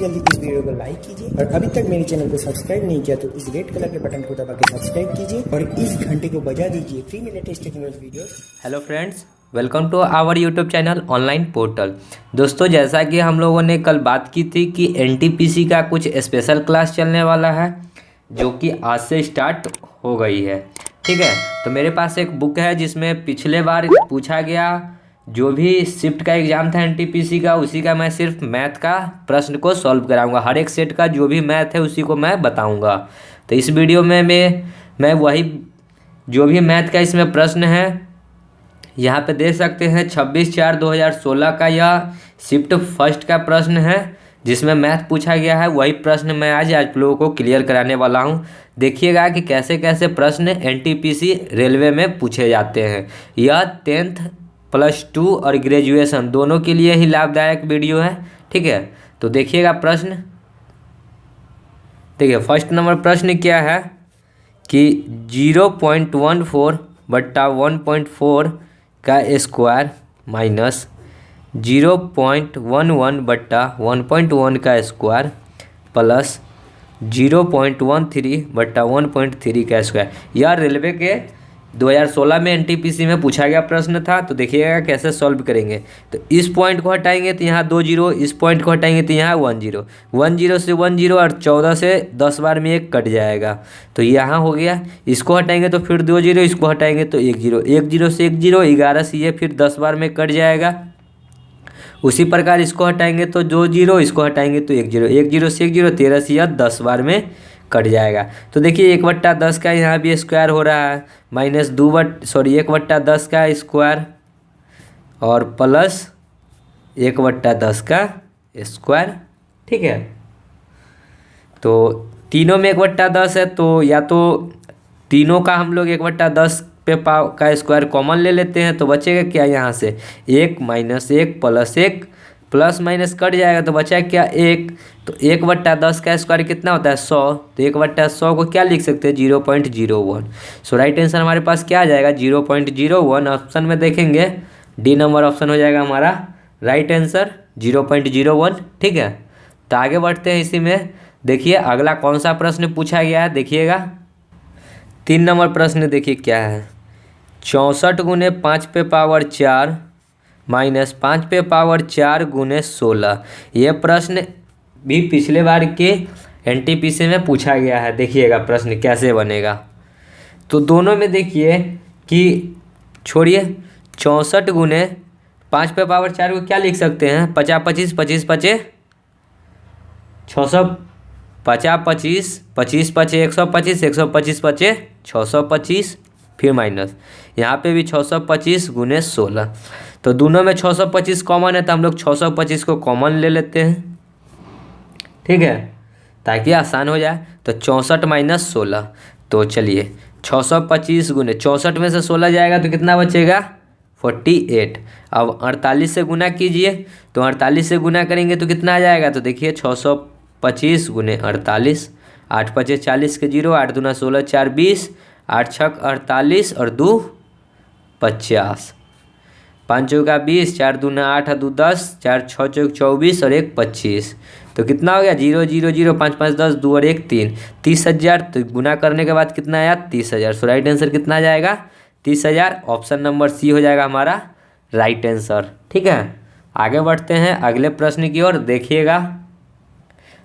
जल्दी इस वीडियो को लाइक कीजिए और अभी तक मेरे चैनल को सब्सक्राइब नहीं किया तो इस रेड कलर के बटन को दबा के सब्सक्राइब कीजिए और इस घंटे को बजा दीजिए फ्री में latest technology video. Hello friends, welcome to our YouTube channel online portal. दोस्तों, जैसा कि हम लोगों ने कल बात की थी कि एनटीपीसी का कुछ स्पेशल क्लास चलने वाला है जो कि आज से स्टार्ट हो गई है। ठीक है, तो मेरे पास एक बुक है जिसमें पिछले बार पूछा गया जो भी शिफ्ट का एग्ज़ाम था एनटीपीसी का, उसी का मैं सिर्फ मैथ का प्रश्न को सॉल्व कराऊंगा। हर एक सेट का जो भी मैथ है उसी को मैं बताऊंगा। तो इस वीडियो में मैं वही जो भी मैथ का इसमें प्रश्न है यहाँ पे देख सकते हैं 26/4/2016 का यह शिफ्ट फर्स्ट का प्रश्न है जिसमें मैथ पूछा गया है। वही प्रश्न मैं आज आप लोगों को क्लियर कराने वाला हूँ। देखिएगा कि कैसे कैसे प्रश्न एनटीपीसी रेलवे में पूछे जाते हैं। यह 10th +2 और ग्रेजुएशन दोनों के लिए ही लाभदायक वीडियो है। ठीक है, तो देखिएगा प्रश्न। देखिए, फर्स्ट नंबर प्रश्न क्या है कि 0.14 बट्टा 1.4 का स्क्वायर माइनस 0.11 बट्टा 1.1 का स्क्वायर प्लस 0.13 बट्टा 1.3 का स्क्वायर। यह रेलवे के 2016 में एनटीपीसी में पूछा गया प्रश्न था। तो देखिएगा कैसे सॉल्व करेंगे। तो इस पॉइंट को हटाएंगे तो यहाँ 2 0, इस पॉइंट को हटाएंगे तो यहाँ 1 0, 1 0 से 1 0 और 14 से 10 बार में 1 कट जाएगा। तो यहाँ हो गया। इसको हटाएंगे तो फिर 2 0, इसको हटाएंगे तो 1 0, 1 0 से 1 0, 11 से ये फिर 10 बार में कट जाएगा। उसी प्रकार इसको हटाएंगे तो 2 0, इसको हटाएंगे तो 1 0, 1 0 से 1 0, 13 से यह 10 बार में कट जाएगा। तो देखिए 1/10 का यहाँ भी स्क्वायर हो रहा है माइनस 1/10 का स्क्वायर और प्लस 1/10 का स्क्वायर। ठीक है, तो तीनों में 1/10 है तो या तो तीनों का हम लोग 1/10 पे का स्क्वायर कॉमन ले लेते हैं तो बचेगा क्या यहाँ से 1 - 1 + 1 प्लस माइनस कट जाएगा तो बचा क्या 1। तो 1/10 का स्क्वायर कितना होता है 100। तो 1/100 को क्या लिख सकते हैं 0.01। सो राइट आंसर हमारे पास क्या आ जाएगा 0.01। ऑप्शन में देखेंगे डी नंबर ऑप्शन हो जाएगा हमारा राइट आंसर 0.01। ठीक है, तो आगे बढ़ते हैं। इसी में देखिए अगला कौन सा प्रश्न पूछा गया है। देखिएगा 3 नंबर प्रश्न देखिए क्या है 64 × 5⁴ माइनस 5⁴ गुने 16। ये प्रश्न भी पिछले बार के एनटीपीसी में पूछा गया है। देखिएगा प्रश्न कैसे बनेगा। तो दोनों में देखिए कि छोड़िए 64 × 5⁴ को क्या लिख सकते हैं 50 25 25 5 600 50 25 25 5 125 125 5 625 फिर माइनस यहाँ पे भी 625 × 16। तो दोनों में 625 कॉमन है तो हम लोग 625 को कॉमन ले लेते हैं। ठीक है, ताकि आसान हो जाए। तो 64 - 16। तो चलिए 625 × 64 में से 16 जाएगा तो कितना बचेगा 48। अब 48 से गुना कीजिए तो 48 से गुना करेंगे तो कितना आ जाएगा। तो देखिए 625 × 48, 8 5 40 के 0, 8 दूना 16 4 20, 8 6 48 और 2 50, 5 चौका 20, 4 दूना 8 2 10, 4 6 चौक 24 और 1 25। तो कितना हो गया 0 0 0 5 5 10 2 और 1 3, 30,000। तो गुना करने के बाद कितना आया 30,000। सो राइट आंसर कितना आ जाएगा 30,000। ऑप्शन नंबर सी हो जाएगा हमारा राइट आंसर। ठीक है, आगे बढ़ते हैं अगले प्रश्न की ओर। देखिएगा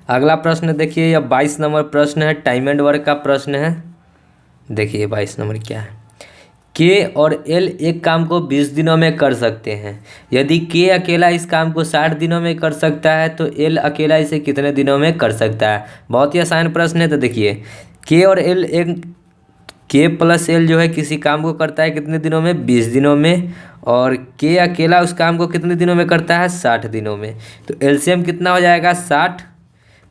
अगला प्रश्न देखिए, यह 22 नंबर प्रश्न है, टाइम एंड वर्क का प्रश्न है। देखिए 22 नंबर क्या है के और एल एक काम को 20 दिनों में कर सकते हैं। यदि के अकेला इस काम को 60 दिनों में कर सकता है तो एल अकेला इसे कितने दिनों में कर सकता है। बहुत ही आसान प्रश्न है। तो देखिए के और एल एक के + एल जो है किसी काम को करता है कितने दिनों में 20 दिनों में, और के अकेला उस काम को कितने दिनों में करता है 60 दिनों में। तो एलसीएम कितना हो जाएगा 60।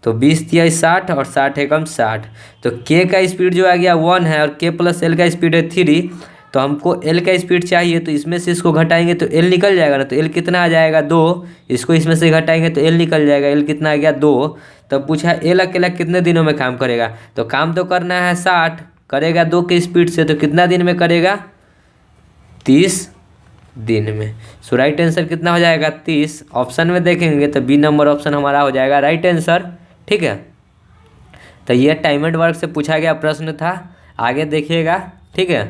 तो 20 × 60 और 60 एकम 60। तो के का स्पीड जो आ गया 1 है और के + एल का स्पीड है 3। तो हमको एल का स्पीड चाहिए तो इसमें से इसको घटाएंगे तो एल निकल जाएगा ना। तो एल कितना आ जाएगा 2। इसको इसमें से घटाएंगे तो एल निकल जाएगा। एल कितना आ गया 2। तब पूछा एल अकेला कितने दिनों में काम करेगा। तो काम तो करना है 60, करेगा 2 की स्पीड से। तो कितना दिन में करेगा 30 दिन में। सो राइट आंसर कितना हो जाएगा 30। ऑप्शन में देखेंगे तो बी नंबर ऑप्शन हमारा हो जाएगा राइट आंसर। ठीक है, तो ये टाइम एंड वर्क से पूछा गया प्रश्न था। आगे देखिएगा। ठीक है,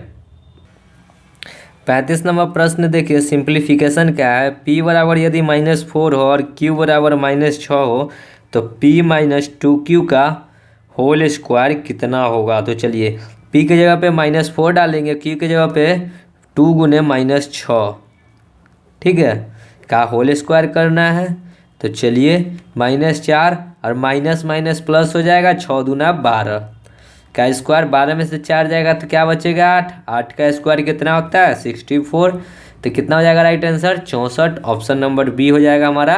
35 नंबर प्रश्न देखिए, सिंप्लीफिकेशन क्या है। p बराबर यदि -4 हो और q बराबर -6 हो तो p - 2q का होल स्क्वायर कितना होगा। तो चलिए p की जगह पे -4 डालेंगे, q की जगह पे 2 गुने -6, ठीक है, का होल स्क्वायर करना है। तो चलिए -4 और माइनस माइनस प्लस हो जाएगा, 6 दूना 12 का स्क्वायर, 12 में से 4 जाएगा तो क्या बचेगा 8। 8 का स्क्वायर कितना होता है 64। तो कितना हो जाएगा right answer 64। Option number B हो जाएगा हमारा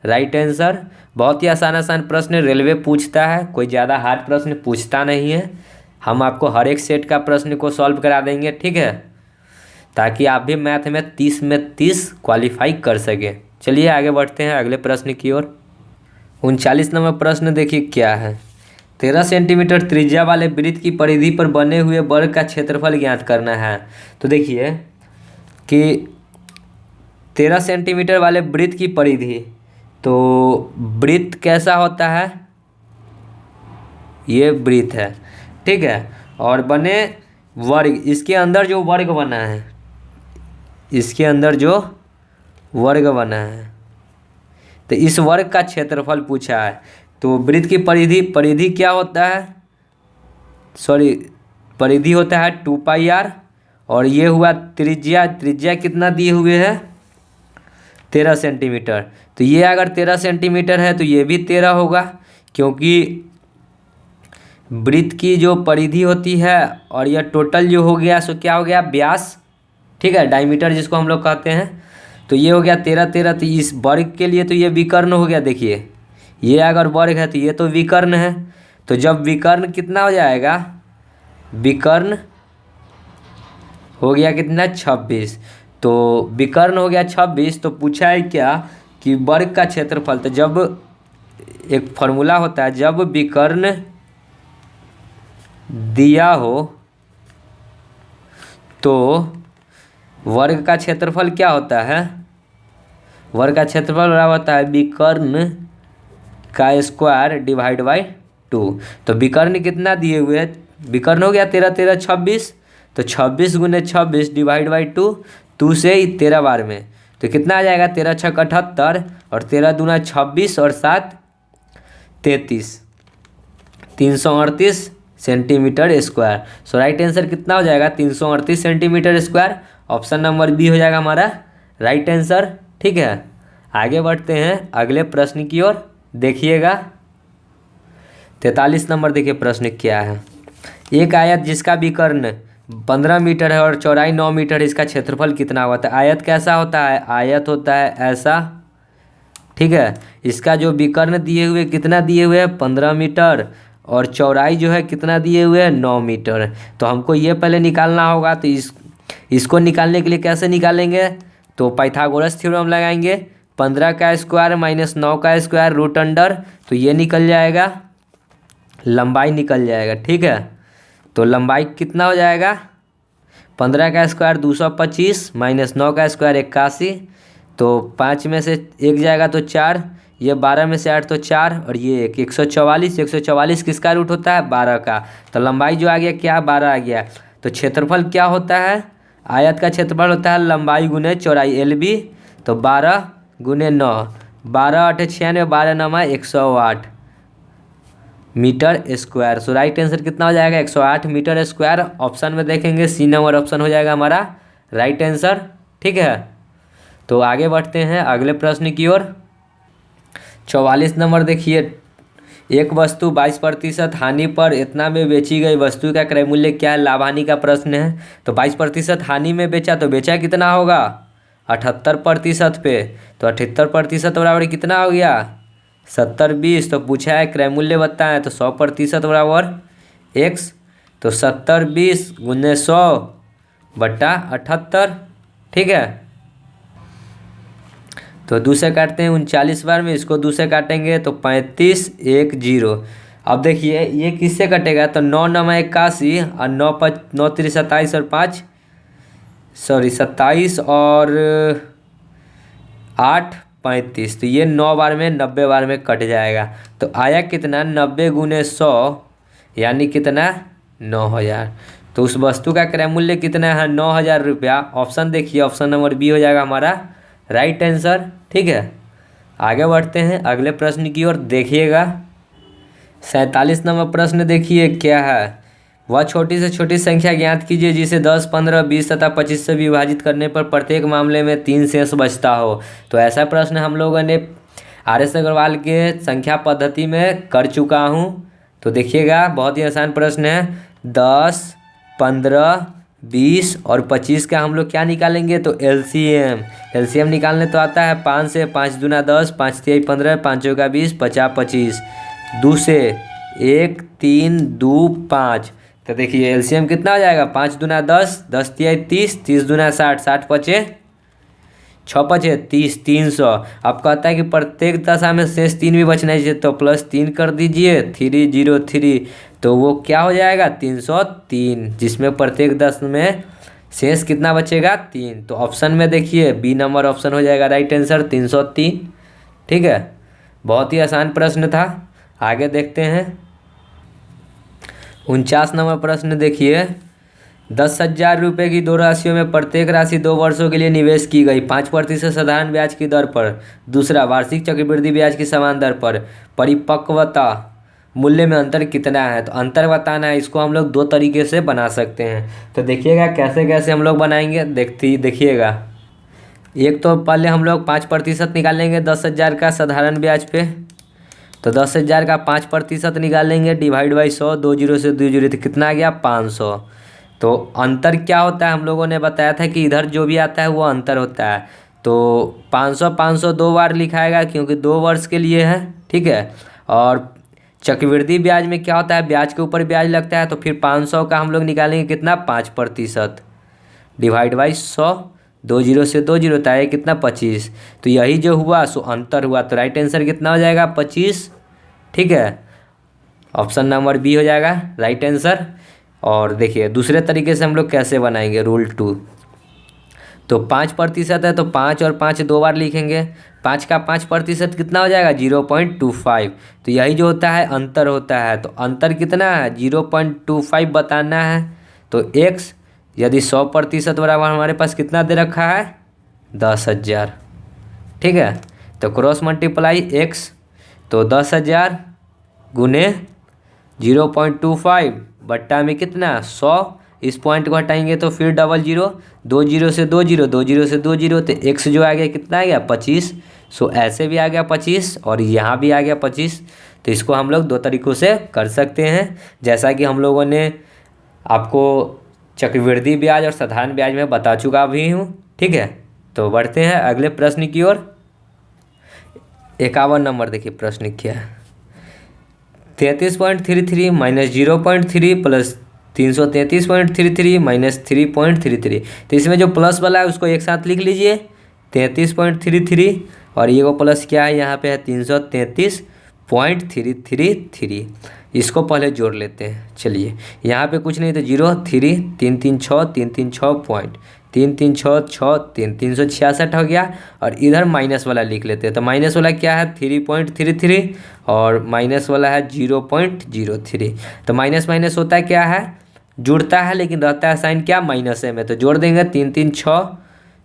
राइट आंसर। बहुत ही आसान आसान प्रश्न रेलवे पूछता है, कोई ज़्यादा हार्ड प्रश्न पूछता नहीं है। हम आपको हर एक सेट का प्रश्न को सॉल्व करा देंगे, ठीक है, ताकि आप भी मैथ में 30 में 30 क्वालिफाई कर सके। चलिए आगे बढ़ते हैं अगले प्रश्न की ओर। 39 नंबर प्रश्न देखिए क्या है। 13 सेंटीमीटर त्रिज्या वाले वृत्त की परिधि पर बने हुए वर्ग का क्षेत्रफल ज्ञात करना है। तो देखिए कि 13 सेंटीमीटर वाले वृत्त की परिधि, तो वृत्त कैसा होता है, ये वृत्त है, ठीक है, और बने वर्ग, इसके अंदर जो वर्ग बना है, इसके अंदर जो वर्ग बना है, तो इस वर्ग का क्षेत्रफल पूछा है। तो वृत्त की परिधि क्या होता है, सॉरी परिधि होता है 2πr, और ये हुआ त्रिज्या कितना दिए हुए है 13 सेंटीमीटर। तो ये अगर 13 सेंटीमीटर है तो ये भी 13 होगा, क्योंकि वृत्त की जो परिधि होती है और यह टोटल जो हो गया सो क्या हो गया व्यास, ठीक है, डायमीटर जिसको हम लोग कहते हैं। तो ये हो गया 13 13। तो इस वर्ग के लिए तो ये विकर्ण हो गया। देखिए ये अगर वर्ग है तो ये तो विकर्ण है। तो जब विकर्ण कितना हो जाएगा, विकर्ण हो गया कितना 26। तो विकर्ण हो गया 26। तो पूछा है क्या कि वर्ग का क्षेत्रफल। तो जब एक फॉर्मूला होता है, जब विकर्ण दिया हो तो वर्ग का क्षेत्रफल क्या होता है, वर्ग का क्षेत्रफल बराबर होता है विकर्ण का स्क्वायर डिवाइड बाई 2। तो विकर्ण कितना दिए हुए है, विकर्ण हो गया 13 13 26। तो 26 गुने 26 डिवाइड बाई 2, 2 से 13 बार में, तो कितना आ जाएगा 13 6 78, और 13 दूना 26 और 7 33, 338 centimetre square. So right answer कितना हो जाएगा 338 centimetre square. Option number B हो जाएगा हमारा राइट आंसर, ठीक है। आगे बढ़ते हैं अगले प्रश्न की ओर, देखिएगा 43 नंबर। देखिए प्रश्न क्या है। एक आयत जिसका विकर्ण 15 मीटर है और चौड़ाई 9 मीटर, इसका क्षेत्रफल कितना होता है। आयत कैसा होता है, आयत होता है ऐसा, ठीक है। इसका जो विकर्ण दिए हुए कितना दिए हुए है 15 मीटर, और चौड़ाई जो है कितना दिए हुए है 9 मीटर। तो हमको ये पहले निकालना होगा। तो इसको निकालने के लिए कैसे निकालेंगे, तो पाइथागोरस थ्योरम लगाएंगे। 15 का स्क्वायर माइनस 9 का स्क्वायर रूट अंडर, तो ये निकल जाएगा, लंबाई निकल जाएगा, ठीक है। तो लंबाई कितना हो जाएगा 15 का स्क्वायर 225 माइनस 9 का स्क्वायर 81। तो 5 में से 1 जाएगा तो 4, ये 12 में से 8 तो 4, और ये 144। 144 किसका रूट होता है 12 का। तो लंबाई जो आ गया क्या 12 आ गया। तो क्षेत्रफल क्या होता है, आयत का क्षेत्रफल होता है लंबाई गुने चौड़ाई LB। तो 12 गुने 9, 12 8 96, 12 9 108 metre square. So right answer कितना हो जाएगा 108 मीटर स्क्वायर। ऑप्शन में देखेंगे सी नंबर ऑप्शन हो जाएगा हमारा राइट आंसर, ठीक है। तो आगे बढ़ते हैं अगले प्रश्न की ओर। 44 नंबर देखिए। एक वस्तु 22% हानि पर इतना में बेची गई वस्तु का क्रय मूल्य क्या है, लाभ हानि का प्रश्न है। तो 22% हानि में बेचा, तो बेचा कितना होगा 78% पे। तो 78% बराबर कितना हो गया 70 20। तो पूछा है क्रय मूल्य बताएं, तो 100% बराबर x। तो 70 20 गुने 100 बटा 78, ठीक है। तो 2 से काटते हैं 39 बार में, इसको 2 से काटेंगे तो 35 1 0। अब देखिए ये किससे कटेगा, तो 9 9 81 और 9 9 3 27 और 5 सॉरी 27 और 8 35, तो ये 9 बार में 90 बार में कट जाएगा। तो आया कितना 90 गुने 100 यानी कितना 9,000। तो उस वस्तु का क्रय मूल्य कितना है 9,000 रुपया। ऑप्शन देखिए, ऑप्शन नंबर बी हो जाएगा हमारा राइट आंसर। ठीक है, आगे बढ़ते हैं अगले प्रश्न की ओर। देखिएगा 47 नंबर प्रश्न देखिए क्या है। वह छोटी से छोटी संख्या ज्ञात कीजिए जिसे 10, 15, 20 तथा 25 से विभाजित करने पर प्रत्येक मामले में 3 शेष बचता हो। तो ऐसा प्रश्न हम लोगों ने RS अग्रवाल के संख्या पद्धति में कर चुका हूँ। तो देखिएगा बहुत ही आसान प्रश्न है। 10, 15, 20 और 25 का हम लोग क्या निकालेंगे तो एलसीएम निकालने तो आता है 5 से 5 दूना 10, 5 तिहाई 15, 5 चौका 20, 50 25, 2 से 1 3 2 5। तो देखिए एलसीएम कितना हो जाएगा 5 दूना 10, 10 तिहाई 30, 30 दूना 60, 60 पचे 6 पचे 30, 300। अब कहता है कि प्रत्येक दशा में शेष 3 भी बचना चाहिए, तो +3 कर दीजिए 303, तो वो क्या हो जाएगा 303, जिसमें प्रत्येक दशा में शेष कितना बचेगा 3। तो ऑप्शन में देखिए बी नंबर ऑप्शन हो जाएगा राइट आंसर 303। ठीक है, बहुत ही आसान प्रश्न था। आगे देखते हैं 49 नंबर प्रश्न देखिए। 10,000 रुपये की दो राशियों में प्रत्येक राशि 2 वर्षों के लिए निवेश की गई 5% साधारण ब्याज की दर पर, दूसरा वार्षिक चक्रवृद्धि ब्याज की समान दर पर, परिपक्वता मूल्य में अंतर कितना है। तो अंतर बताना है, इसको हम लोग 2 तरीके से बना सकते हैं। तो देखिएगा कैसे कैसे हम लोग बनाएंगे, देखिएगा। एक तो पहले हम लोग 5% निकालेंगे 10,000 का साधारण ब्याज पे। तो 10,000 का 5% निकालेंगे डिवाइड बाई 100, 2 जीरो से 2 जीरो, तो कितना आ गया 500। तो अंतर क्या होता है हम लोगों ने बताया था कि इधर जो भी आता है वो अंतर होता है। तो 500 2 बार लिखाएगा क्योंकि 2 वर्ष के लिए है। ठीक है, और चक्रवृद्धि ब्याज में क्या होता है ब्याज के ऊपर ब्याज लगता है। तो फिर 500 का हम लोग निकालेंगे कितना 5% डिवाइड बाई 100, 2 जीरो से 2 जीरो होता है कितना 25। तो यही जो हुआ सो अंतर हुआ। तो राइट आंसर कितना हो जाएगा 25। ठीक है, ऑप्शन नंबर बी हो जाएगा राइट आंसर। और देखिए दूसरे तरीके से हम लोग कैसे बनाएंगे रूल 2। तो 5% है तो 5 और 5 2 बार लिखेंगे। 5 का 5% कितना हो जाएगा 0.25। तो यही जो होता है अंतर होता है। तो अंतर कितना है 0.25 बताना है। तो x यदि 100% बराबर हमारे पास कितना दे रखा है 10,000। ठीक है, तो क्रॉस मल्टीप्लाई x, तो 10,000 गुने 0.25 बट्टा में कितना 100। इस पॉइंट को हटाएंगे तो फिर 00, 2 जीरो से 2 जीरो, 2 जीरो से 2 जीरो, तो x जो आ गया कितना आ गया 25। सो ऐसे भी आ गया 25 और यहाँ भी आ गया 25। तो इसको हम लोग 2 तरीक़ों से कर सकते हैं, जैसा कि हम लोगों ने आपको चक्रवृद्धि ब्याज और साधारण ब्याज में बता चुका भी हूँ। ठीक है, तो बढ़ते हैं अगले प्रश्न की ओर। 51 नंबर देखिए प्रश्न क्या है। 33.33 माइनस 0.3 प्लस 333.33 माइनस 3.33। तो इसमें जो प्लस वाला है उसको एक साथ लिख लीजिए 33.33, और ये वो प्लस क्या है यहाँ पे है 333.333। इसको पहले जोड़ लेते हैं। चलिए यहाँ पे कुछ नहीं तो 0 3 3 3 6 3 3 6 पॉइंट 3 3 6 6 3 366 हो गया। और इधर माइनस वाला लिख लेते हैं। तो माइनस वाला क्या है 3.33 और माइनस वाला है 0.03। तो माइनस माइनस होता है क्या है जुड़ता है, लेकिन रहता है साइन क्या माइनस में। तो जोड़ देंगे 3 3 6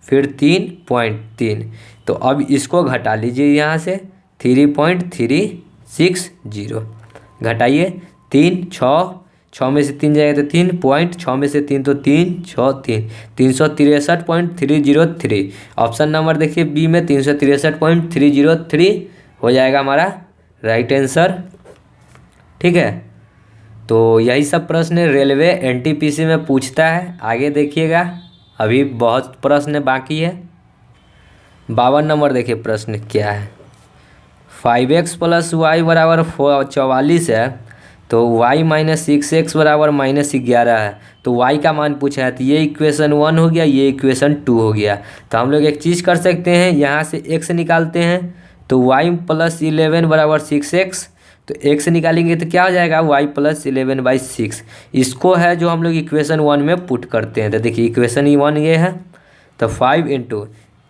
फिर 3.3। तो अब इसको घटा लीजिए यहाँ से 3.360 घटाइए 3 6 में से 3 जाएगा तो 3.6 में से 3 तो 3 6 3 363.303। ऑप्शन नंबर देखिए बी में 363.303 हो जाएगा हमारा राइट आंसर। ठीक है, तो यही सब प्रश्न रेलवे NTPC में पूछता है। आगे देखिएगा अभी बहुत प्रश्न बाकी है। 52 नंबर देखिए प्रश्न क्या है। 5x + y बराबर 44 है, तो y माइनस 6x बराबर -11 है। तो y का मान पूछा है, तो ये इक्वेशन 1 हो गया, ये इक्वेशन 2 हो गया। तो हम लोग एक चीज़ कर सकते हैं, यहाँ से x निकालते हैं तो y + 11 बराबर 6x, तो x निकालेंगे तो क्या हो जाएगा y प्लस 11/6। इसको है जो हम लोग इक्वेशन 1 में पुट करते हैं। तो देखिए इक्वेशन 1 ये है, तो 5 इंटू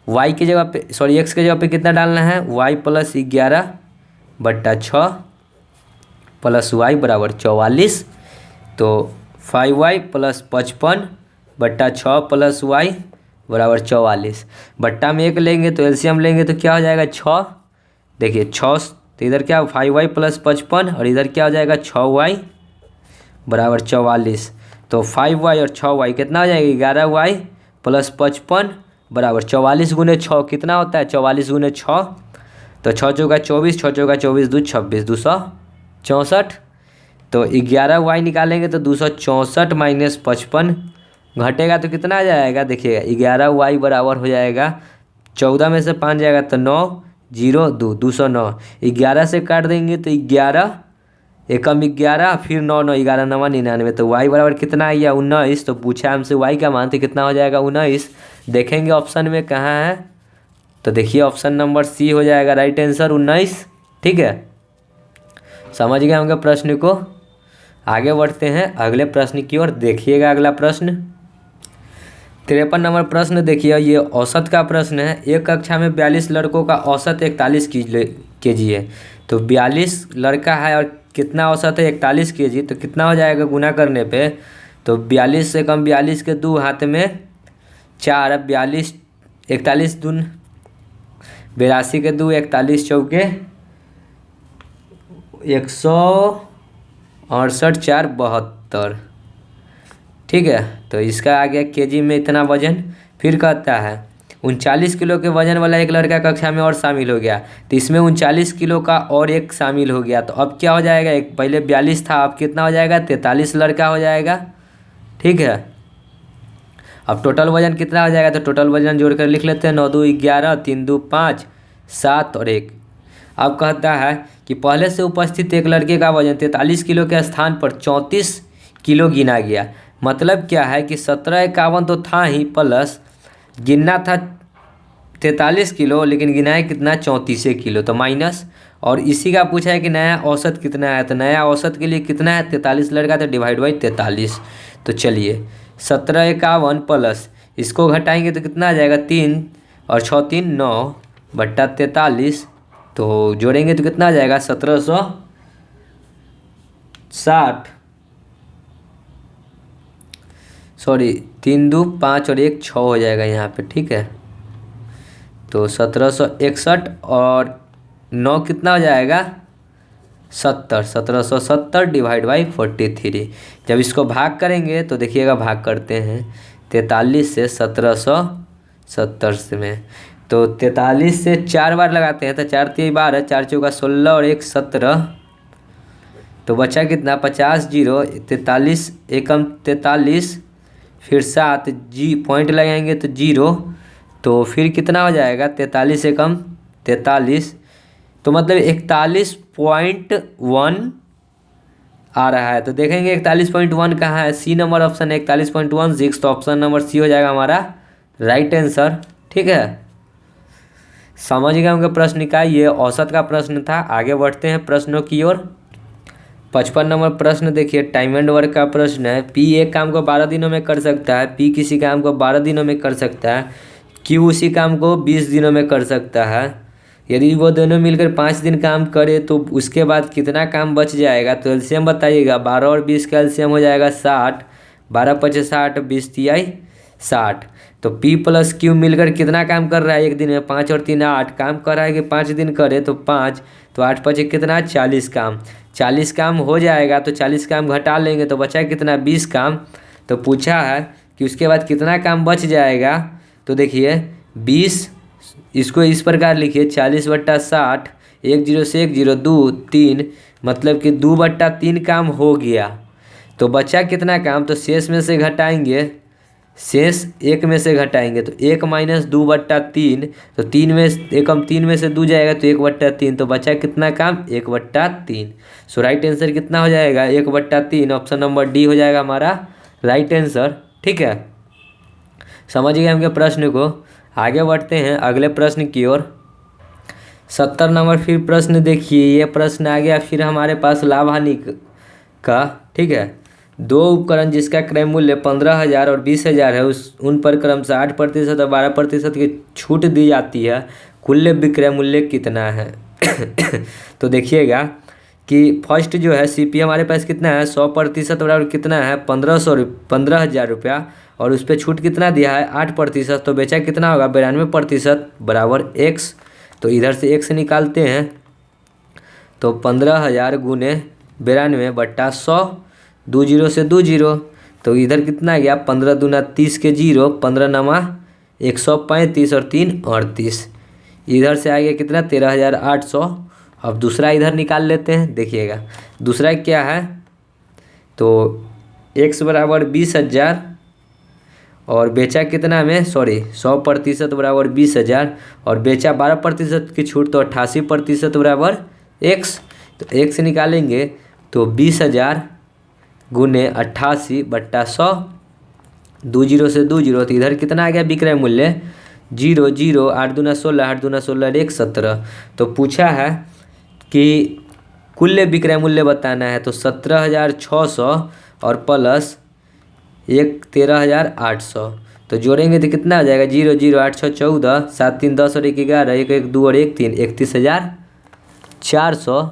वाई की जगह पे x की जगह पे कितना डालना है, y प्लस 11/6 प्लस y बराबर 44। तो 5y प्लस 55/6 प्लस y बराबर 44। बट्टा में 1 लेंगे तो एलसीएम लेंगे तो क्या हो जाएगा 6। देखिए 6, तो इधर क्या 5y प्लस 55 और इधर क्या हो जाएगा 6y बराबर 44। तो 5y और 6y कितना हो जाएगा 11y प्लस 55 बराबर 44 गुने 6 कितना होता है 44 गुने 6। तो 6 चौका 24, 6 चौका 24, 2 26, 264। तो 11y निकालेंगे तो 264 माइनस 55 घटेगा तो कितना आ जाएगा, देखिएगा 11y बराबर हो जाएगा 14 में से 5 जाएगा तो 9 0 2 209। 11 से काट देंगे तो 11 एकम 11 फिर 9 9 11 9 99। तो y बराबर कितना आ गया 19। तो पूछा हमसे y का मान, तो कितना हो जाएगा 19। देखेंगे ऑप्शन में कहाँ है, तो देखिए ऑप्शन नंबर सी हो जाएगा राइट आंसर 19। ठीक है, समझ गए होंगे प्रश्न को। आगे बढ़ते हैं अगले प्रश्न की ओर। देखिएगा अगला प्रश्न 53 नंबर प्रश्न। देखिए ये औसत का प्रश्न है। एक कक्षा में 42 लड़कों का औसत 41 केजी है। तो 42 लड़का है और कितना औसत है 41 केजी। तो कितना हो जाएगा गुना करने पे, तो 42 से कम 42 के 2 हाथ में 4, अब 42 41 दून 82 के 2 41 चौके 168 4 72। ठीक है, तो इसका आ गया केजी में इतना वजन। फिर कहता है 39 किलो के वजन वाला एक लड़का कक्षा में और शामिल हो गया। तो इसमें 39 किलो का और एक शामिल हो गया। तो अब क्या हो जाएगा, एक पहले 42 था, अब कितना हो जाएगा 43 लड़का हो जाएगा। ठीक है, अब टोटल वजन कितना हो जाएगा, तो टोटल वजन जोड़कर लिख लेते हैं 9 2 11 3 2 5 7 और 1। अब कहता है कि पहले से उपस्थित एक लड़के का वजन 43 किलो के स्थान पर 34 किलो गिना गया। मतलब क्या है कि 1751 तो था ही, प्लस गिनना था 43 किलो लेकिन गिनाए कितना 34 किलो, तो माइनस। और इसी का पूछा है कि नया औसत कितना है। तो नया औसत के लिए कितना है 43 लड़का, तो डिवाइड बाई 43। तो चलिए 1751 प्लस इसको घटाएंगे तो कितना आ जाएगा 3 और 6 3 9 बट्टा 43। तो जोड़ेंगे तो कितना आ जाएगा 1760, सॉरी 3 2 5 और 1 6 हो जाएगा यहाँ पे। ठीक है, तो 1761 और 9 कितना हो जाएगा 70, 1770 डिवाइड बाई 43। जब इसको भाग करेंगे तो देखिएगा भाग करते हैं 43 से 1770 से में, तो 43 से 4 बार लगाते हैं तो 4 3 12, 4 चौका 16 और 1 17। तो बचा कितना 50 0 43 एकम 43 फिर 7 जी पॉइंट लगाएंगे तो 0। तो फिर कितना हो जाएगा 43 एकम 43, तो मतलब 41.1 आ रहा है। तो देखेंगे 41.1 कहाँ है, सी नंबर ऑप्शन है 41.16। तो ऑप्शन नंबर सी हो जाएगा हमारा राइट आंसर। ठीक है, समझ गए होंगे प्रश्न का। ये औसत का प्रश्न था। आगे बढ़ते हैं प्रश्नों की ओर। 55 नंबर प्रश्न देखिए टाइम एंड वर्क का प्रश्न है। पी एक काम को 12 दिनों में कर सकता है, पी किसी काम को 12 दिनों में कर सकता है, क्यू उसी काम को 20 दिनों में कर सकता है। यदि वो दोनों मिलकर 5 दिन काम करे तो उसके बाद कितना काम बच जाएगा। तो एलसीएम बताइएगा। 12 और 20 का एलसीएम हो जाएगा 60, 12 5 60, 20 3 60। तो P प्लस Q मिलकर कितना काम कर रहा है एक दिन में, 5 और 3 8 काम कर रहा है कि 5 दिन करे तो 5, तो 8 5 कितना 40 काम, 40 काम हो जाएगा। तो 40 काम घटा लेंगे तो बचा कितना 20 काम। तो पूछा है कि उसके बाद कितना काम बच जाएगा। तो देखिए 20, इसको इस प्रकार लिखिए 40/60, 1 0 से 1 0 2 3, मतलब कि 2/3 काम हो गया। तो बचा कितना काम, तो शेष में से घटाएंगे, शेष 1 में से घटाएंगे तो 1 माइनस 2/3, तो 3 में एकम 3 में से 2 जाएगा तो 1/3। तो बचा कितना काम 1/3। सो राइट आंसर कितना हो जाएगा 1/3। ऑप्शन नंबर डी हो जाएगा हमारा राइट आंसर। ठीक है, समझ गए हमके प्रश्न को। आगे बढ़ते हैं अगले प्रश्न की ओर। 70 नंबर फिर प्रश्न देखिए, ये प्रश्न आ गया फिर हमारे पास लाभ हानि का। ठीक है, दो उपकरण जिसका क्रय मूल्य 15,000 और 20,000 है, उन पर क्रमशः 8% और 12% की छूट दी जाती है, कुल विक्रय मूल्य कितना है? तो देखिएगा कि फर्स्ट जो है सीपी हमारे पास कितना है, 100% बराबर कितना है 15,000 रुपया, और उस पर छूट कितना दिया है 8%, तो बेचा कितना होगा 92% बराबर x। तो इधर से x निकालते हैं, तो 15,000 गुने 92 बट्टा 100, 2 जीरो से 2 जीरो, तो इधर कितना गया 15 दूना 30 के जीरो, 15 नमा 135 और 3 38, इधर से आ गया कितना 13,800। अब दूसरा इधर निकाल लेते हैं, देखिएगा दूसरा क्या है, तो x बराबर 20,000 और बेचा कितना में 100% बराबर 20,000 और बेचा 12% की छूट, तो 88% बराबर x। तो x निकालेंगे तो 20,000 गुने 88 बट्टा 100, 2 जीरो से 2 जीरो, तो इधर कितना आ गया विक्रय मूल्य 0 0, 8 दूना 16, 8 दूना 16 1 17। तो पूछा है कि कुल विक्रय मूल्य बताना है, तो 17,600 और प्लस 13,800, तो जोड़ेंगे तो कितना आ जाएगा 0 0, 8 6 14, 7 3 10 और 1 11, 1 1 2 और 1 3, 31,400।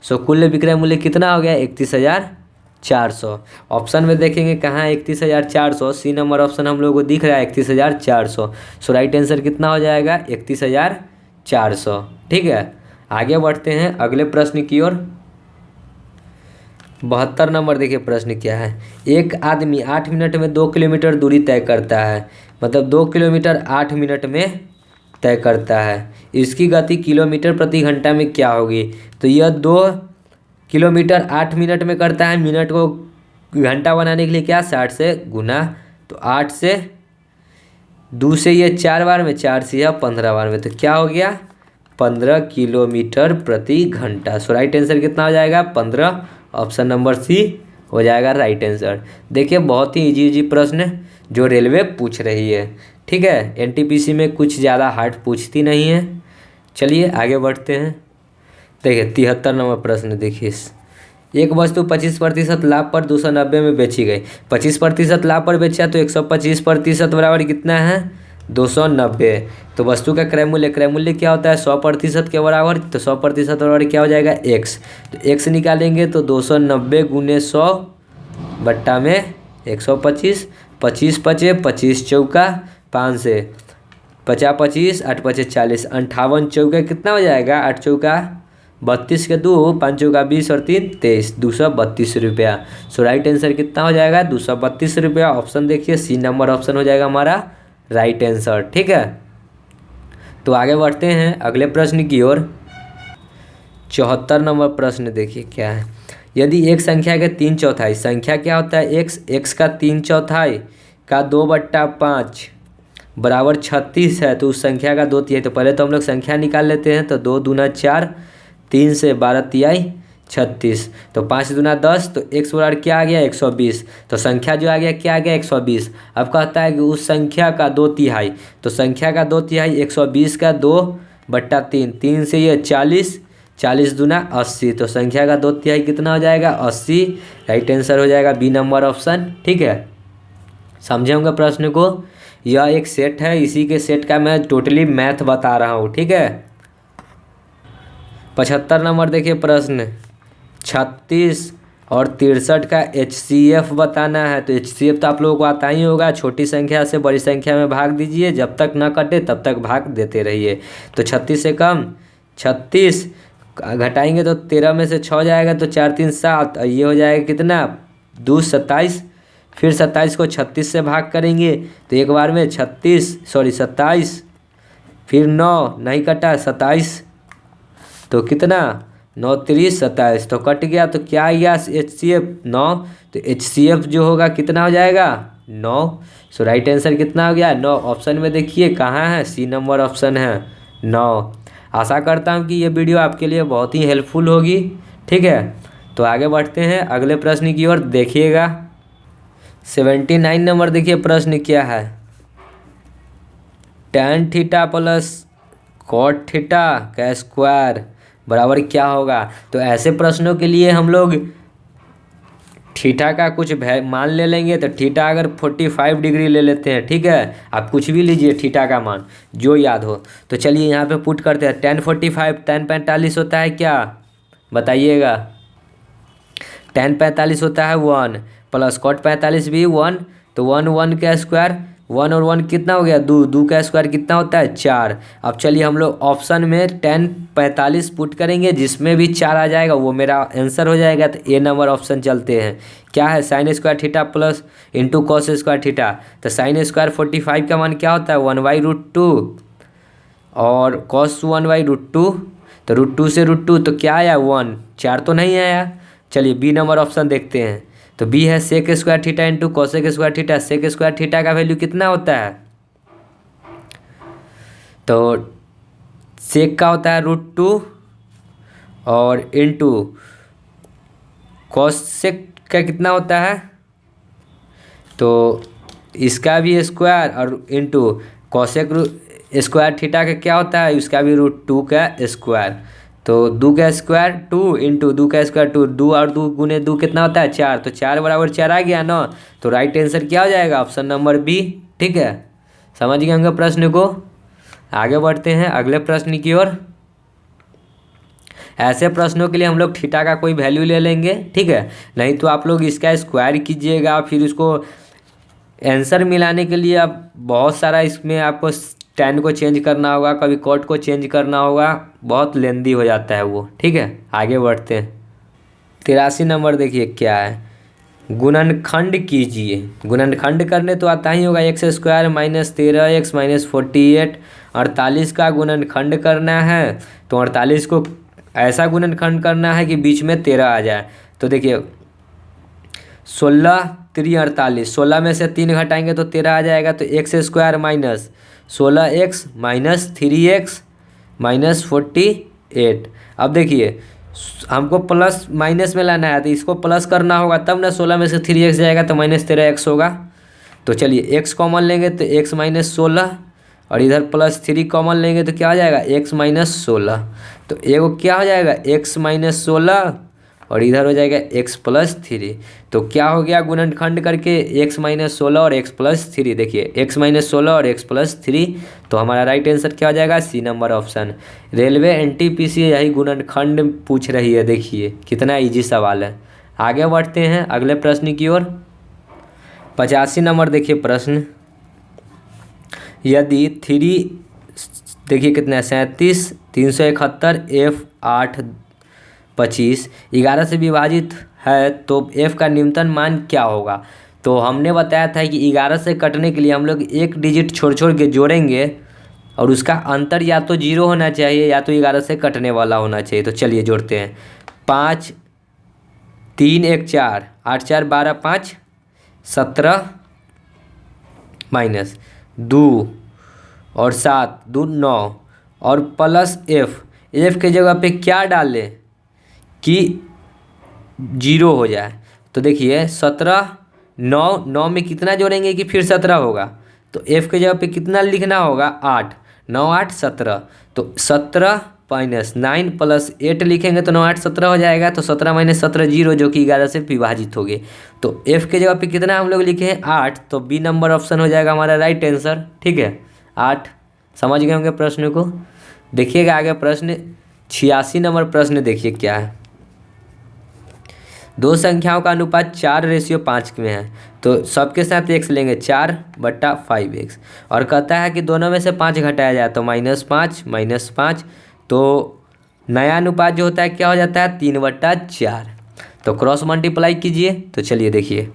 सो कुल विक्रय मूल्य कितना हो गया 31,400। ऑप्शन में देखेंगे कहाँ 31,400, सी नंबर ऑप्शन हम लोग को दिख रहा है 31,400। सो राइट आंसर कितना हो जाएगा 31,400। ठीक है, आगे बढ़ते हैं अगले प्रश्न की ओर। 72 नंबर देखिए प्रश्न क्या है, एक आदमी 8 मिनट में 2 किलोमीटर दूरी तय करता है, मतलब 2 किलोमीटर 8 मिनट में तय करता है, इसकी गति किलोमीटर प्रति घंटा में क्या होगी? तो यह 2 किलोमीटर 8 मिनट में करता है, मिनट को घंटा बनाने के लिए क्या 60 से गुना, तो 8 से 2 से ये 4 बार में, 4 से यह 15 बार में, तो क्या हो गया 15 किलोमीटर प्रति घंटा। सो राइट आंसर कितना हो जाएगा 15, ऑप्शन नंबर सी हो जाएगा राइट आंसर। देखिए बहुत ही इजी प्रश्न जो रेलवे पूछ रही है। ठीक है, एनटीपीसी में कुछ ज़्यादा हार्ड पूछती नहीं है। चलिए आगे बढ़ते हैं। देखिए 73 नंबर प्रश्न देखिए, एक वस्तु 25% लाभ पर 290 में बेची गई, 25% लाभ पर बेचा तो 125% बराबर कितना है 290। तो वस्तु का क्रय मूल्य क्या होता है 100% के बराबर, तो 100% बराबर क्या हो जाएगा x। तो x निकालेंगे तो 290 गुने 100 बट्टा में 125, 25 पचे 25 चौका 5 से 50 25, 8 पचे 40, 58 चौका कितना हो जाएगा 8 चौका 32 के 2, 5 चौका 20 और 3 23, 232 रुपया। सो राइट आंसर कितना हो जाएगा 232 रुपया। ऑप्शन देखिए सी नंबर ऑप्शन हो जाएगा हमारा राइट आंसर। ठीक है, तो आगे बढ़ते हैं अगले प्रश्न की ओर। 74 नंबर प्रश्न देखिए क्या है, यदि एक संख्या के 3/4, संख्या क्या होता है x का 3/4 का 2/5 बराबर 36 है, तो उस संख्या का 2/3। तो पहले तो हम लोग संख्या निकाल लेते हैं, तो 2 दूना 4, 3 से 12 तिहाई 36, तो 5 दूना 10, तो x बराबर क्या आ गया 120। तो संख्या जो आ गया क्या आ गया 120। अब कहता है कि उस संख्या का 2/3, तो संख्या का 2/3 120 का 2/3, 3 से ये 40, 40 दूना 80, तो संख्या का 2/3 कितना हो जाएगा 80। राइट आंसर हो जाएगा बी नंबर ऑप्शन। ठीक है, समझे होंगे प्रश्न को। यह एक सेट है, इसी के सेट का मैं टोटली मैथ बता रहा हूँ। ठीक है, 75 नंबर देखिए प्रश्न, 36 और 63 का HCF बताना है। तो HCF तो आप लोगों को आता ही होगा, छोटी संख्या से बड़ी संख्या में भाग दीजिए, जब तक न कटे तब तक भाग देते रहिए। तो 36 से कम 36 घटाएंगे तो 13 में से 6 जाएगा, तो 4 3 7, और ये हो जाएगा कितना 2 27। फिर 27 को 36 से भाग करेंगे तो एक बार में 27, फिर 9 नहीं कटा 27, तो कितना 9 3 27, तो कट गया, तो क्या आ गया HCF 9। तो HCF जो होगा कितना हो जाएगा 9। सो राइट आंसर कितना हो गया 9। ऑप्शन में देखिए कहाँ है, सी नंबर ऑप्शन है 9। आशा करता हूँ कि ये वीडियो आपके लिए बहुत ही हेल्पफुल होगी। ठीक है, तो आगे बढ़ते हैं अगले प्रश्न की ओर। देखिएगा 79 नंबर देखिए प्रश्न क्या है, tan theta plus cot theta का स्क्वायर बराबर क्या होगा। तो ऐसे प्रश्नों के लिए हम लोग थीटा का कुछ मान ले लेंगे। तो थीटा अगर 45 डिग्री ले लेते हैं, ठीक है, आप कुछ भी लीजिए थीटा का मान जो याद हो। तो चलिए यहाँ पे पुट करते हैं, tan 45 tan 45 होता है क्या, बताइएगा। tan 45 होता है 1 प्लस cot 45 भी 1, तो 1 का स्क्वायर, 1 और 1 कितना हो गया, 2 का स्क्वायर कितना होता है 4। अब चलिए हम लोग ऑप्शन में tan 45 पुट करेंगे, जिसमें भी 4 आ जाएगा वो मेरा आंसर हो जाएगा। तो ए नंबर ऑप्शन चलते हैं। क्या है, sine square theta plus into cos square theta. तो साइन स्क्वायर 45 का मान क्या होता है 1/√2 और कॉस 1/√2। तो √2 से √2 तो क्या आया 1, 4 तो नहीं आया। चलिए बी नंबर ऑप्शन देखते हैं। तो बी है sec square theta into cosec square theta. Sec square theta का वैल्यू कितना होता है, तो सेक का होता है √2 और इंटू कॉसेक का कितना होता है, तो इसका भी स्क्वायर और इंटू कॉसेक स्क्वायर थीटा का क्या होता है, उसका भी √2 का स्क्वायर। तो 2 का स्क्वायर 2 इंटू 2 का स्क्वायर 2, 2 और 2 गुने 2 कितना होता है 4। तो 4 बराबर 4 आ गया ना। तो राइट आंसर क्या हो जाएगा, ऑप्शन नंबर बी। ठीक है, समझ गए होंगे प्रश्न को। आगे बढ़ते हैं अगले प्रश्न की ओर। ऐसे प्रश्नों के लिए हम लोग थीटा का कोई वैल्यू ले लेंगे, ठीक है, नहीं तो आप लोग इसका स्क्वायर कीजिएगा, फिर उसको आंसर मिलाने के लिए आप बहुत सारा इसमें आपको tan को चेंज करना होगा, कभी cot को चेंज करना होगा, बहुत लेंदी हो जाता है वो। ठीक है, आगे बढ़ते हैं। 83 नंबर देखिए क्या है, गुणनखंड कीजिए। गुणनखंड करने तो आता ही होगा, x² - 13x - 48 48 का गुणनखंड करना है। तो 48 को ऐसा गुणनखंड करना है कि बीच में 13 आ जाए। तो देखिए 16 3 48, 16 में से 3 घटाएंगे तो 13 आ जाएगा। तो x² - 16x - 3x - 48। अब देखिए हमको प्लस माइनस में लाना है, तो इसको प्लस करना होगा तब ना 16 में से 3x जाएगा तो -13x होगा। तो चलिए x कॉमन लेंगे तो x - 16 और इधर +3 कॉमन लेंगे तो क्या हो जाएगा x - 16। तो एगो क्या हो जाएगा x - 16 और इधर हो जाएगा x + 3। तो क्या हो गया गुणनखंड करके x - 16 और x + 3। देखिए x - 16 और x + 3। तो हमारा राइट आंसर क्या हो जाएगा, C number option. Railway NTPC यही गुणनखंड पूछ रही है, देखिए कितना इजी सवाल है। आगे बढ़ते हैं अगले प्रश्न की ओर। 85 नंबर देखिए प्रश्न, यदि 3 देखिए कितना है 37 371 F 8 25 11 से विभाजित है तो f का न्यूनतम मान क्या होगा। तो हमने बताया था कि 11 से कटने के लिए हम लोग एक डिजिट छोड़ छोड़ के जोड़ेंगे और उसका अंतर या तो 0 होना चाहिए या तो 11 से कटने वाला होना चाहिए। तो चलिए जोड़ते हैं, 5 3 1 4 8 4 12 5 17 माइनस 2 और 7 2 9 और प्लस f के जगह पे क्या डालें कि 0 हो जाए। तो देखिए 17 9 में कितना जोड़ेंगे कि फिर 17 होगा। तो f के जगह पे कितना लिखना होगा 8 9 8 17। तो 17 - 9 + 8 लिखेंगे तो 9 8 17 हो जाएगा। तो 17 - 17 0 जो कि 11 से विभाजित हो गए। तो f के जगह पे कितना हम लोग लिखे हैं 8। तो बी नंबर ऑप्शन हो जाएगा हमारा राइट आंसर। ठीक है 8। समझ गए होंगे प्रश्न को। देखिएगा आगे प्रश्न 86 नंबर प्रश्न देखिए क्या है, दो संख्याओं का अनुपात 4:5 में है। तो सबके साथ x लेंगे 4/5x और कहता है कि दोनों में से 5 घटाया जाए तो -5 -5। तो नया अनुपात जो होता है क्या हो जाता है 3/4। तो क्रॉस मल्टीप्लाई कीजिए। तो चलिए देखिए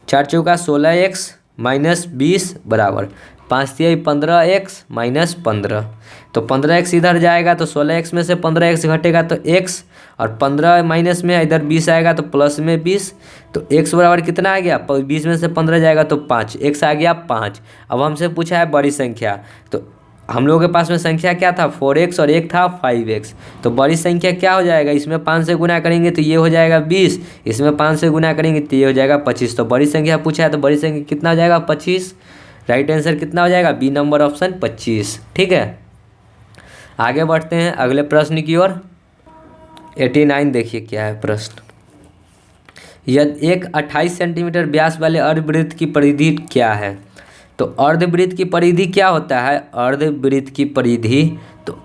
4 चौका 16x - 20 बराबर 5 तिहाई 15x - 15। तो 15x इधर जाएगा तो 16x में से 15x घटेगा तो x और 15 माइनस में इधर 20 आएगा तो प्लस में 20। तो x बराबर कितना आ गया 20 में से 15 जाएगा तो 5, x आ गया 5। अब हमसे पूछा है बड़ी संख्या, तो हम लोगों के पास में संख्या क्या था 4x और एक था 5x। तो बड़ी संख्या क्या हो जाएगा, इसमें 5 से गुना करेंगे तो ये हो जाएगा 20, इसमें 5 से गुना करेंगे तो ये हो जाएगा 25। तो बड़ी संख्या पूछा है तो बड़ी संख्या कितना हो जाएगा 25। राइट आंसर कितना हो जाएगा बी नंबर ऑप्शन 25। ठीक है आगे बढ़ते हैं अगले प्रश्न की ओर। 89 देखिए क्या है प्रश्न। यदि एक 28 सेंटीमीटर व्यास वाले अर्धवृत्त की परिधि क्या है? तो अर्धवृत्त की परिधि क्या होता है? अर्धवृत्त की परिधि तो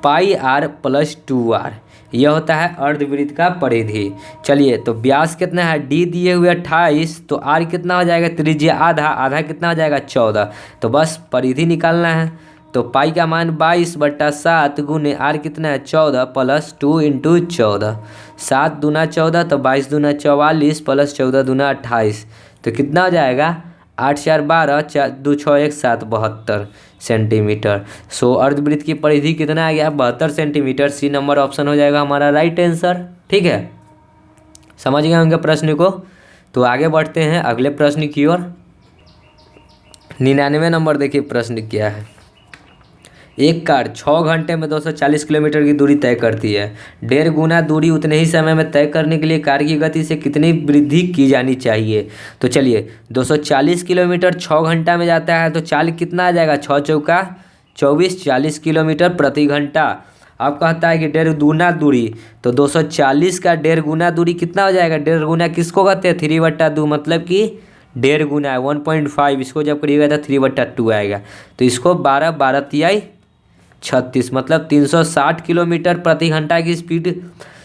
पाई r प्लस 2r, यह होता है अर्धवृत्त का परिधि। चलिए तो व्यास कितना है? d दिए हुए 28, तो r कितना हो जाएगा? त्रिज्या आधा, आधा कितना हो जाएगा? 14। तो बस परिधि निकालना है। तो पाई का मान 22/7 गुने r कितना है? 14 प्लस 2 इंटू 14, 7 दूना 14 तो 22 दूना 44 प्लस 14 दूना 28, तो कितना हो जाएगा? 8 4 12, 4 2 6 1 7, 72 सेंटीमीटर। सो अर्धवृत्त की परिधि कितना आ गया? 72 सेंटीमीटर। सी नंबर ऑप्शन हो जाएगा हमारा राइट आंसर। ठीक है, समझ गए होंगे प्रश्न को। तो आगे बढ़ते हैं अगले प्रश्न की ओर। 99 नंबर देखिए प्रश्न क्या है। एक कार 6 घंटे में 240 किलोमीटर की दूरी तय करती है। 1.5 गुना दूरी उतने ही समय में तय करने के लिए कार की गति से कितनी वृद्धि की जानी चाहिए? तो चलिए 240 किलोमीटर 6 घंटा में जाता है, तो चाल कितना आ जाएगा? 6 चौका 24, 40 किलोमीटर प्रति घंटा। अब कहता है कि 1.5 गुना दूरी, तो 240 का 1.5 गुना दूरी कितना हो जाएगा? 1.5 गुना किसको कहते हैं? 3/2, मतलब कि 1.5 गुना है 1.5, इसको जब करिएगा तो 3/2 आएगा। तो इसको 12 12 तिहाई 36, मतलब 360 किलोमीटर प्रति घंटा की स्पीड,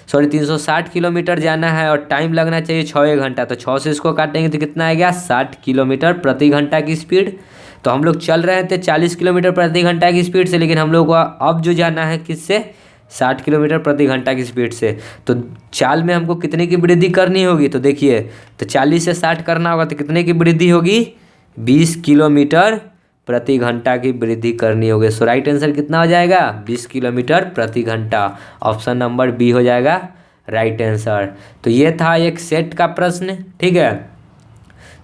360 किलोमीटर जाना है और टाइम लगना चाहिए 6 घंटा। तो 6 से इसको काटेंगे तो कितना आएगा? 60 किलोमीटर प्रति घंटा की स्पीड। तो हम लोग चल रहे थे 40 किलोमीटर प्रति घंटा की स्पीड से, लेकिन हम लोग को अब जो जाना है किससे? 60 किलोमीटर प्रति घंटा की स्पीड से। तो चाल में हमको कितने की वृद्धि करनी होगी? तो देखिए, तो 40 से 60 करना होगा तो कितने की वृद्धि होगी? 20 किलोमीटर प्रति घंटा की वृद्धि करनी होगी। सो राइट आंसर कितना हो जाएगा? 20 किलोमीटर प्रति घंटा। ऑप्शन नंबर बी हो जाएगा राइट आंसर। तो ये था एक सेट का प्रश्न, ठीक है,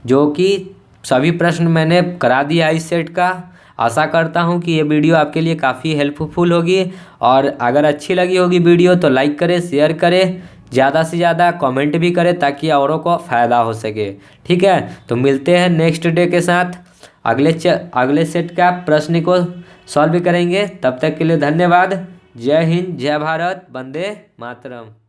जो कि सभी प्रश्न मैंने करा दिया इस सेट का। आशा करता हूँ कि ये वीडियो आपके लिए काफ़ी हेल्पफुल होगी, और अगर अच्छी लगी होगी वीडियो तो लाइक करें, शेयर करें, ज़्यादा से ज़्यादा कमेंट भी करें ताकि औरों को फ़ायदा हो सके। ठीक है, तो मिलते हैं नेक्स्ट डे के साथ, अगले सेट का प्रश्न को सॉल्व करेंगे। तब तक के लिए धन्यवाद। जय हिंद, जय भारत, वंदे मातरम।